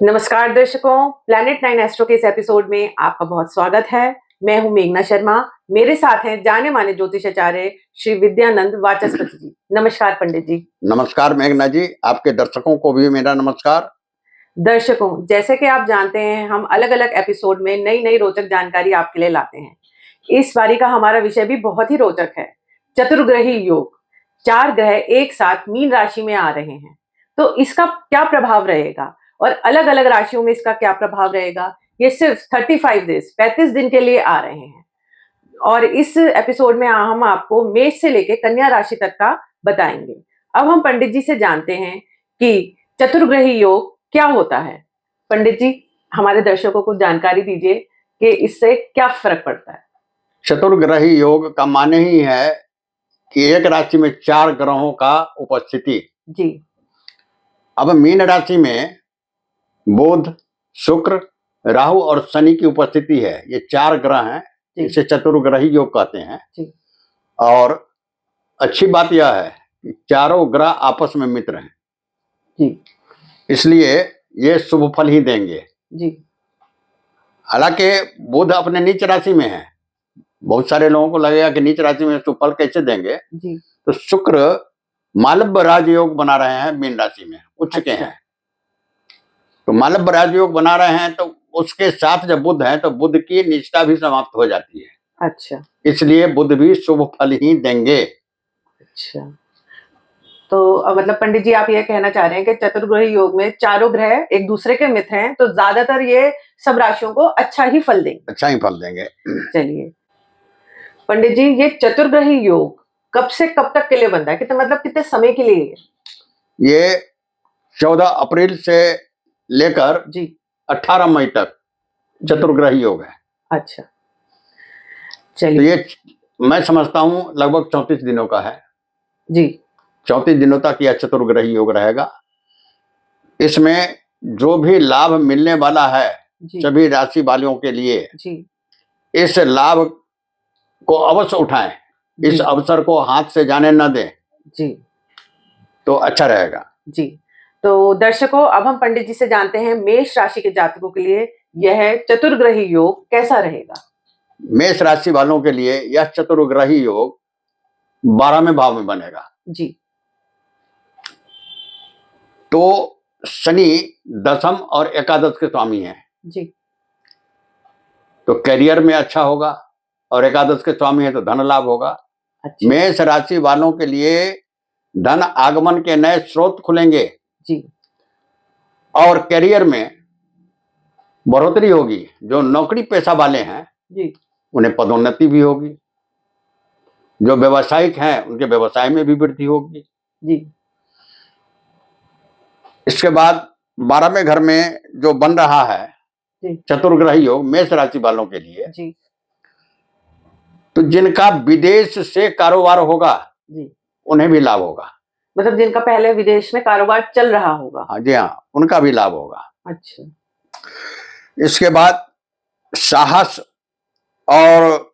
नमस्कार दर्शकों, planet 9 astro के इस एपिसोड में आपका बहुत स्वागत है। मैं हूं मेघना शर्मा। मेरे साथ हैं जाने माने ज्योतिषाचार्य श्री विद्यानंद वाचस्पति जी। नमस्कार पंडित जी। नमस्कार मेघना जी, आपके दर्शकों को भी मेरा नमस्कार। दर्शकों, जैसे कि आप जानते हैं, हम अलग अलग एपिसोड में नई नई रोचक जानकारी आपके लिए लाते हैं। इस बारी का हमारा विषय भी बहुत ही रोचक है, चतुर्ग्रही योग। 4 ग्रह एक साथ मीन राशि में आ रहे हैं, तो इसका क्या प्रभाव रहेगा और अलग अलग राशियों में इसका क्या प्रभाव रहेगा। ये सिर्फ 35 दिन के लिए आ रहे हैं और इस एपिसोड में हम आपको मेष से लेकर कन्या राशि तक का बताएंगे। अब हम पंडित जी से जानते हैं कि चतुर्ग्रही योग क्या होता है। पंडित जी, हमारे दर्शकों को जानकारी दीजिए कि इससे क्या फर्क पड़ता है। चतुर्ग्रही योग का माने ही है कि एक राशि में 4 ग्रहों का उपस्थिति। जी। अब मीन राशि में बुध, शुक्र, राहु और शनि की उपस्थिति है। ये 4 ग्रह हैं, इसे चतुर्ग्रही योग कहते हैं। जी। और अच्छी बात यह है कि चारों ग्रह आपस में मित्र हैं। जी। इसलिए ये शुभ फल ही देंगे। जी। हालांकि बुध अपने नीच राशि में है। बहुत सारे लोगों को लगेगा कि नीच राशि में शुभ फल कैसे देंगे। जी। तो शुक्र मालव राजयोग बना रहे हैं, मीन राशि में उच्च के हैं। तो मालव राजयोग बना रहे हैं, तो उसके साथ जब बुध है तो बुध की निष्ठा भी समाप्त हो जाती है। अच्छा। इसलिए बुध भी शुभ फल ही देंगे। अच्छा, तो मतलब पंडित जी आप ये कहना चाह रहे हैं कि चतुर्ग्रही योग में चारों ग्रह एक दूसरे के मित्र हैं, तो ज्यादातर ये सब राशियों को अच्छा ही फल देंगे। अच्छा ही फल देंगे। चलिए पंडित जी, ये चतुर्ग्रही योग कब से कब तक के लिए बनता है, कितने मतलब कितने समय के लिए? ये 14 अप्रैल से लेकर जी 18 मई तक चतुर्ग्रही योग है। अच्छा, तो चलिए। ये मैं समझता हूं लगभग 34 दिनों का है। जी 34 दिनों तक यह चतुर्ग्रही योग रहेगा। इसमें जो भी लाभ मिलने वाला है सभी राशि वालों के लिए, जी इस लाभ को अवश्य उठाएं, इस अवसर को हाथ से जाने न दें। जी तो अच्छा रहेगा। जी। तो दर्शकों, अब हम पंडित जी से जानते हैं मेष राशि के जातकों के लिए यह चतुर्ग्रही योग कैसा रहेगा। मेष राशि वालों के लिए यह चतुर्ग्रही योग 12वें भाव में बनेगा। जी। तो शनि दशम और एकादश के स्वामी हैं। जी। तो करियर में अच्छा होगा और एकादश के स्वामी है तो धन लाभ होगा। अच्छा। मेष राशि वालों के लिए धन आगमन के नए स्रोत खुलेंगे। जी। और करियर में बढ़ोतरी होगी। जो नौकरी पेशा वाले हैं जी उन्हें पदोन्नति भी होगी। जो व्यवसायिक हैं उनके व्यवसाय में भी वृद्धि होगी। जी। इसके बाद 12वें घर में जो बन रहा है चतुर्ग्रही योग मेष राशि वालों के लिए, जी। तो जिनका विदेश से कारोबार होगा जी उन्हें भी लाभ होगा। मतलब जिनका पहले विदेश में कारोबार चल रहा होगा। हाँ जी हाँ, उनका भी लाभ होगा। अच्छा। इसके बाद साहस और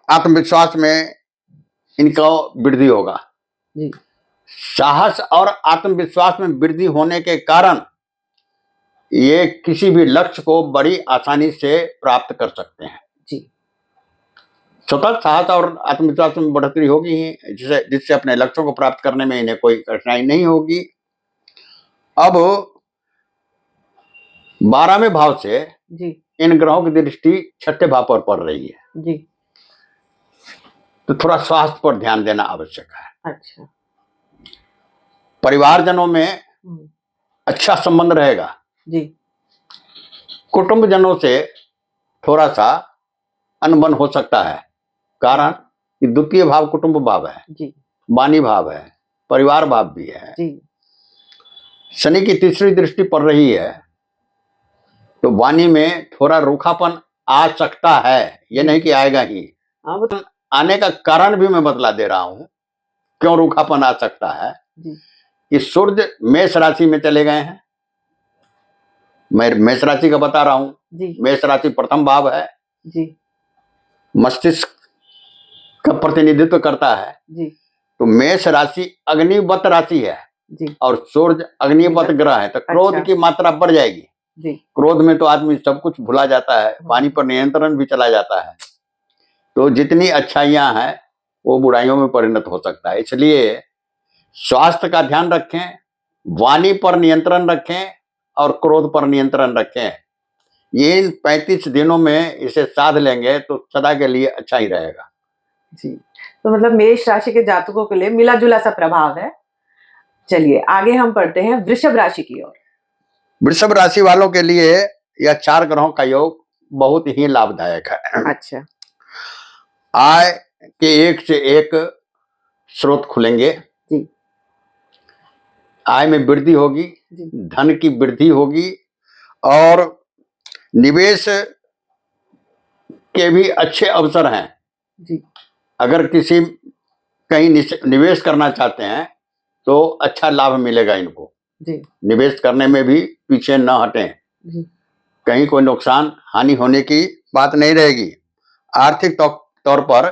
आत्मविश्वास में इनका वृद्धि होगा। जी। साहस और आत्मविश्वास में वृद्धि होने के कारण ये किसी भी लक्ष्य को बड़ी आसानी से प्राप्त कर सकते हैं। जी। स्वतः साहस और आत्मविश्वास में बढ़ोतरी होगी ही, जिससे अपने लक्ष्यों को प्राप्त करने में इन्हें कोई कठिनाई नहीं होगी। अब 12वें भाव से जी इन ग्रहों की दृष्टि 6ठे भाव पर पड़ रही है। जी। तो थोड़ा स्वास्थ्य पर ध्यान देना आवश्यक है। अच्छा। परिवारजनों में अच्छा संबंध रहेगा। जी। कुटुंबजनों से थोड़ा सा अनबन हो सकता है, कारण कि द्वितीय भाव कुटुंब भाव है। जी। वाणी भाव है, परिवार भाव भी है। जी। शनि शनि की तीसरी दृष्टि पड़ रही है, तो वाणी में थोड़ा रूखापन आ सकता है। ये नहीं कि आएगा ही। आने का कारण भी मैं बतला दे रहा हूं क्यों रूखापन आ सकता है। कि सूर्य मेष राशि में चले गए हैं। मैं मेष राशि का बता रहा हूं। मेष राशि प्रथम भाव है। जी। मस्तिष्क का प्रतिनिधित्व करता है। जी। तो मेष राशि अग्निवत राशि है। जी। और सूर्य अग्निवत ग्रह है, तो क्रोध की मात्रा बढ़ जाएगी। जी क्रोध में तो आदमी सब कुछ भुला जाता है, वाणी पर नियंत्रण भी चला जाता है। तो जितनी अच्छाइयां हैं वो बुराइयों में परिणत हो सकता है। इसलिए स्वास्थ्य का ध्यान रखें, वाणी पर नियंत्रण रखें और क्रोध पर नियंत्रण रखें। ये इन 35 दिनों में इसे साध लेंगे तो सदा के लिए अच्छा ही रहेगा। जी। तो मतलब मेष राशि के जातकों के लिए मिला जुला सा प्रभाव है। चलिए आगे हम पढ़ते हैं वृषभ राशि की ओर। वृषभ राशि वालों के लिए यह 4 ग्रहों का योग बहुत ही लाभदायक है। अच्छा। आय के एक से एक स्रोत खुलेंगे, जी आय में वृद्धि होगी, जी धन की वृद्धि होगी और निवेश के भी अच्छे अवसर हैं। जी अगर किसी कहीं निवेश करना चाहते हैं तो अच्छा लाभ मिलेगा इनको। जी निवेश करने में भी पीछे न हटें, जी कहीं कोई नुकसान हानि होने की बात नहीं रहेगी। आर्थिक तौर पर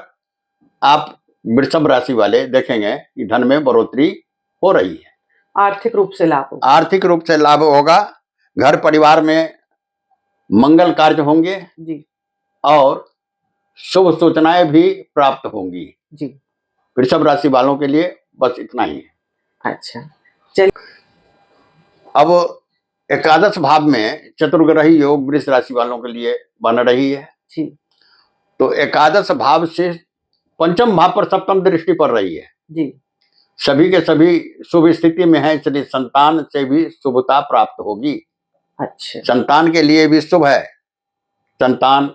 आप वृषभ राशि वाले देखेंगे कि धन में बढ़ोतरी हो रही है, आर्थिक रूप से लाभ होगा। आर्थिक रूप से लाभ होगा। घर परिवार में मंगल कार्य होंगे जी और शुभ सूचनाएं भी प्राप्त होंगी। जी वृषभ राशि वालों के लिए बस इतना ही है। अच्छा चलिए अब एकादश भाव में चतुर्ग्रही योग वृष राशि वालों के लिए बन रही है। जी तो एकादश भाव से पंचम भाव पर सप्तम दृष्टि पड़ रही है। जी सभी के सभी शुभ स्थिति में है, इसलिए संतान से भी शुभता प्राप्त होगी। अच्छा संतान के लिए भी शुभ है। संतान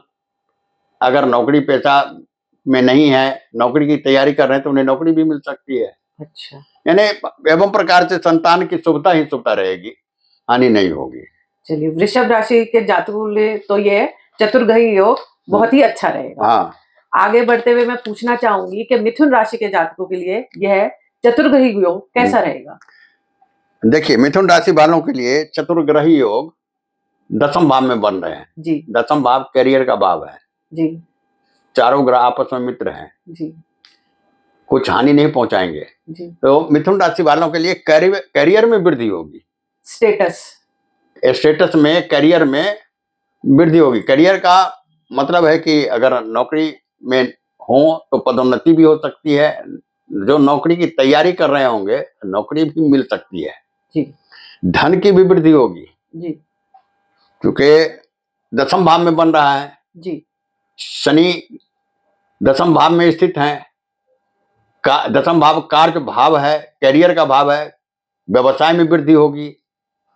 अगर नौकरी पेशा में नहीं है, नौकरी की तैयारी कर रहे हैं तो उन्हें नौकरी भी मिल सकती है। अच्छा यानी एवं प्रकार से संतान की शुभता ही शुभता रहेगी, हानि नहीं होगी। चलिए वृषभ राशि के जातकों के लिए तो ये चतुर्ग्रही योग बहुत ही अच्छा रहेगा। हाँ, आगे बढ़ते हुए मैं पूछना चाहूंगी कि मिथुन राशि के जातकों के लिए यह चतुर्ग्रही योग कैसा रहेगा? देखिए मिथुन राशि वालों के लिए चतुर्ग्रही योग दसम भाव में बन रहे हैं। जी दसम भाव कैरियर का भाव है। जी चारों ग्रह आपस में मित्र हैं, जी कुछ हानि नहीं पहुंचाएंगे। जी तो मिथुन राशि वालों के लिए कैरियर में वृद्धि होगी। स्टेटस में, करियर में वृद्धि होगी। करियर का मतलब है कि अगर नौकरी में हो तो पदोन्नति भी हो सकती है। जो नौकरी की तैयारी कर रहे होंगे नौकरी भी मिल सकती है। जी धन की भी वृद्धि होगी जी क्योंकि दसम भाव में बन रहा है। जी शनि दसम भाव में स्थित है। दसम भाव कार्य भाव है, कैरियर का भाव है। व्यवसाय में वृद्धि होगी,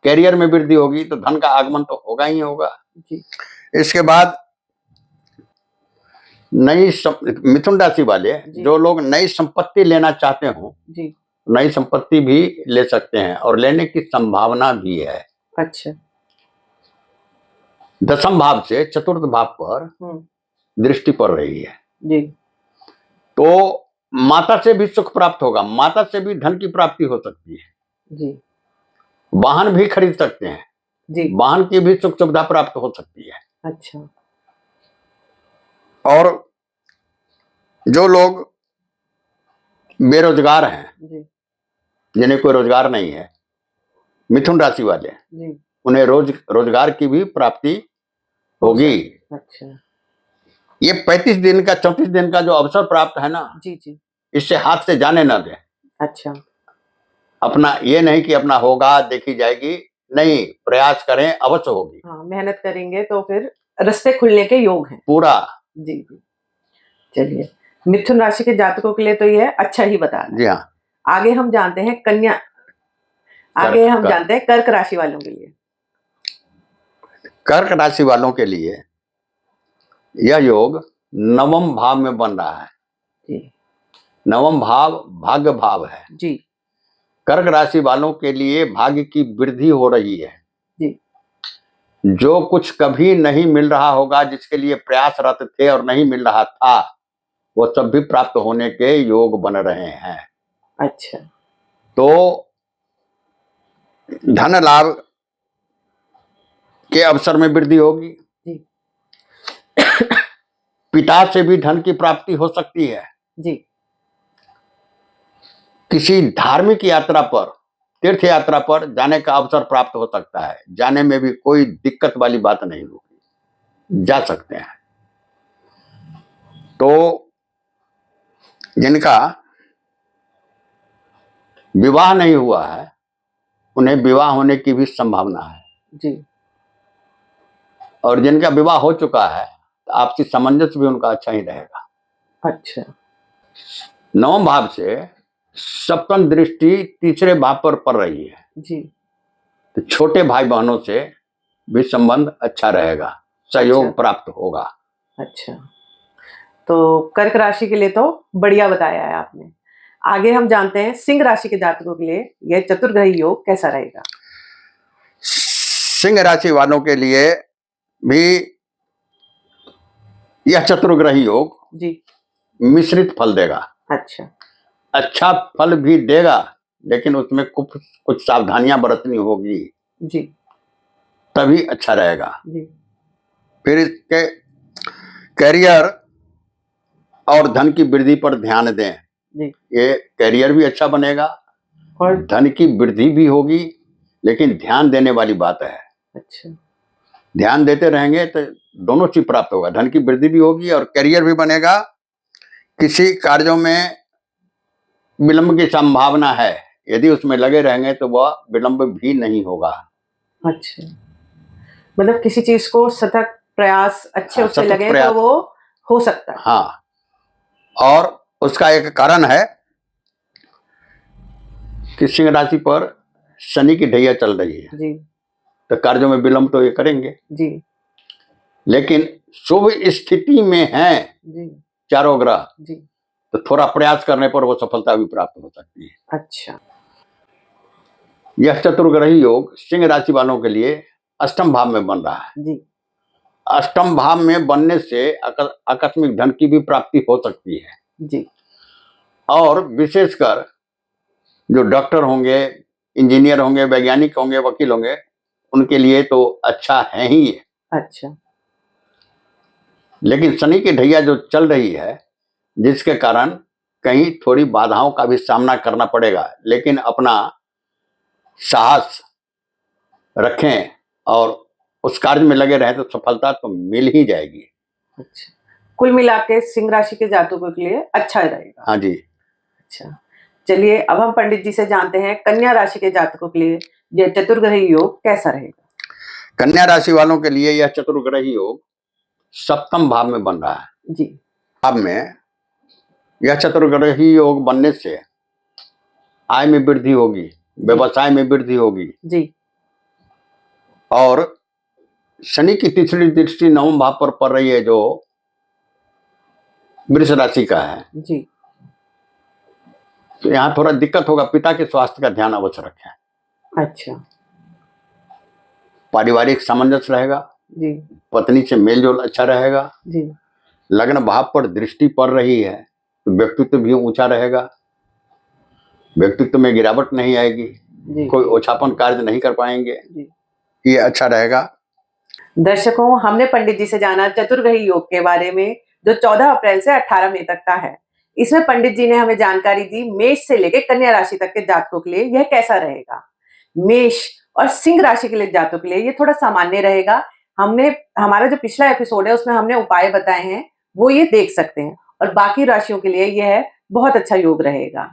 कैरियर में वृद्धि होगी तो धन का आगमन तो होगा ही होगा। जी इसके बाद मिथुन राशि वाले जो लोग नई संपत्ति लेना चाहते हो, जी नई संपत्ति भी ले सकते हैं और लेने की संभावना भी है। अच्छा दसम भाव से चतुर्थ भाव पर दृष्टि पड़ रही है। जी तो माता से भी सुख प्राप्त होगा, माता से भी धन की प्राप्ति हो सकती है। जी वाहन भी खरीद सकते हैं, जी वाहन की भी सुख सुविधा प्राप्त हो सकती है। अच्छा और जो लोग बेरोजगार हैं, जी जिन्हें कोई रोजगार नहीं है, मिथुन राशि वाले, जी उन्हें रोजगार की भी प्राप्ति होगी। अच्छा ये 35 दिन का 34 दिन का जो अवसर प्राप्त है ना, जी जी इससे हाथ से जाने ना दें। अच्छा अपना ये नहीं कि अपना होगा देखी जाएगी, नहीं, प्रयास करें, अवश्य होगी। हाँ मेहनत करेंगे तो फिर रास्ते खुलने के योग हैं पूरा। जी जी चलिए मिथुन राशि के जातकों के लिए तो यह अच्छा ही बता रहा है। जी हाँ। आगे हम जानते हैं जानते हैं कर्क राशि वालों के लिए। कर्क राशि वालों के लिए यह योग नवम भाव में बन रहा है। जी नवम भाव भाग्य भाव है। जी कर्क राशि वालों के लिए भाग्य की वृद्धि हो रही है। जी जो कुछ कभी नहीं मिल रहा होगा, जिसके लिए प्रयासरत थे और नहीं मिल रहा था, वो सब भी प्राप्त होने के योग बन रहे हैं। अच्छा तो धन लाभ के अवसर में वृद्धि होगी। जी पिता से भी धन की प्राप्ति हो सकती है। जी किसी धार्मिक यात्रा पर तीर्थ यात्रा पर जाने का अवसर प्राप्त हो सकता है। जाने में भी कोई दिक्कत वाली बात नहीं होगी, जा सकते हैं। तो जिनका विवाह नहीं हुआ है उन्हें विवाह होने की भी संभावना है जी। और जिनका विवाह हो चुका है तो आपसी सामंजस्य भी उनका अच्छा ही रहेगा। अच्छा। नवम भाव से सप्तम दृष्टि तीसरे भाव पर पड़ रही है जी। तो छोटे भाई बहनों से भी संबंध अच्छा रहेगा, सहयोग अच्छा। प्राप्त होगा। अच्छा, तो कर्क राशि के लिए तो बढ़िया बताया है आपने। आगे हम जानते हैं सिंह राशि के जातकों के लिए यह चतुर्ग्रही योग कैसा रहेगा। सिंह राशि वालों के लिए भी यह चतुर्ग्रही योग जी। मिश्रित फल देगा। अच्छा। अच्छा फल भी देगा लेकिन उसमें कुछ सावधानियां बरतनी होगी जी। तभी अच्छा रहेगा। जी। फिर इसके करियर और धन की वृद्धि पर ध्यान दें। जी। ये करियर भी अच्छा बनेगा और धन की वृद्धि भी होगी, लेकिन ध्यान देने वाली बात है। अच्छा। ध्यान देते रहेंगे तो दोनों चीज प्राप्त होगा, धन की वृद्धि भी होगी और करियर भी बनेगा। किसी कार्यों में विलंब की संभावना है, यदि उसमें लगे रहेंगे तो वह विलंब भी नहीं होगा। अच्छा, मतलब किसी चीज को सतत प्रयास अच्छे उससे सतत लगे प्रयास, तो वो हो सकता है। हाँ, और उसका एक कारण है कि सिंह राशि पर शनि की ढैया चल रही है जी। तो कार्यों में विलंब तो ये करेंगे, जी। लेकिन शुभ स्थिति में है जी। चारों ग्रह जी। तो थोड़ा प्रयास करने पर वो सफलता भी प्राप्त हो सकती है। अच्छा। यह चतुर्ग्रही योग सिंह राशि वालों के लिए अष्टम भाव में बन रहा है। जी। अष्टम भाव में बनने से आकस्मिक धन की भी प्राप्ति हो सकती है। जी। और विशेषकर जो डॉक्टर होंगे, इंजीनियर होंगे, वैज्ञानिक होंगे, वकील होंगे, उनके लिए तो अच्छा है ही ये। अच्छा। लेकिन शनि की ढैया जो चल रही है जिसके कारण कहीं थोड़ी बाधाओं का भी सामना करना पड़ेगा, लेकिन अपना साहस रखें और उस कार्य में लगे रहें तो सफलता तो मिल ही जाएगी। अच्छा, कुल मिला के सिंह राशि के जातकों के लिए अच्छा रहेगा। हाँ जी। अच्छा, चलिए अब हम पंडित जी से जानते हैं कन्या राशि के जातकों के लिए यह चतुर्ग्रही योग कैसा रहेगा। कन्या राशि वालों के लिए यह चतुर्ग्रही योग सप्तम भाव में बन रहा है। जी। भाव में यह चतुर्ग्रही योग बनने से आय में वृद्धि होगी, व्यवसाय में वृद्धि होगी। जी। और शनि की तीसरी दृष्टि नवम भाव पर पड़ रही है जो वृष राशि का है। जी। तो यहाँ थोड़ा दिक्कत होगा, पिता के स्वास्थ्य का ध्यान अवश्य रखें। अच्छा। पारिवारिक सामंजस्य रहेगा। जी। पत्नी से मेलजोल अच्छा रहेगा। जी। लग्न भाव पर दृष्टि पड़ रही है तो व्यक्तित्व भी ऊंचा रहेगा, व्यक्तित्व में गिरावट नहीं आएगी। जी। कोई ओछापन कार्य नहीं कर पाएंगे। जी। ये अच्छा रहेगा। दर्शकों, हमने पंडित जी से जाना चतुर्ग्रही योग के बारे में जो 14 अप्रैल से 18 मई तक का है। इसमें पंडित जी ने हमें जानकारी दी मेष से लेकर कन्या राशि तक के जातकों के लिए यह कैसा रहेगा। मेष और सिंह राशि के लिए जातकों के लिए ये थोड़ा सामान्य रहेगा। हमने हमारा जो पिछला एपिसोड है उसमें हमने उपाय बताए हैं, वो ये देख सकते हैं। और बाकी राशियों के लिए यह बहुत अच्छा योग रहेगा।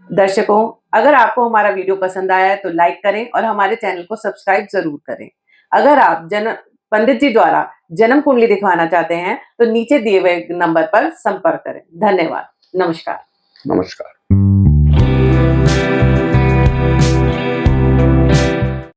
दर्शकों, अगर आपको हमारा वीडियो पसंद आया है तो लाइक करें और हमारे चैनल को सब्सक्राइब जरूर करें। अगर आप पंडित जी द्वारा जन्म कुंडली दिखवाना चाहते हैं तो नीचे दिए हुए नंबर पर संपर्क करें। धन्यवाद। नमस्कार। नमस्कार।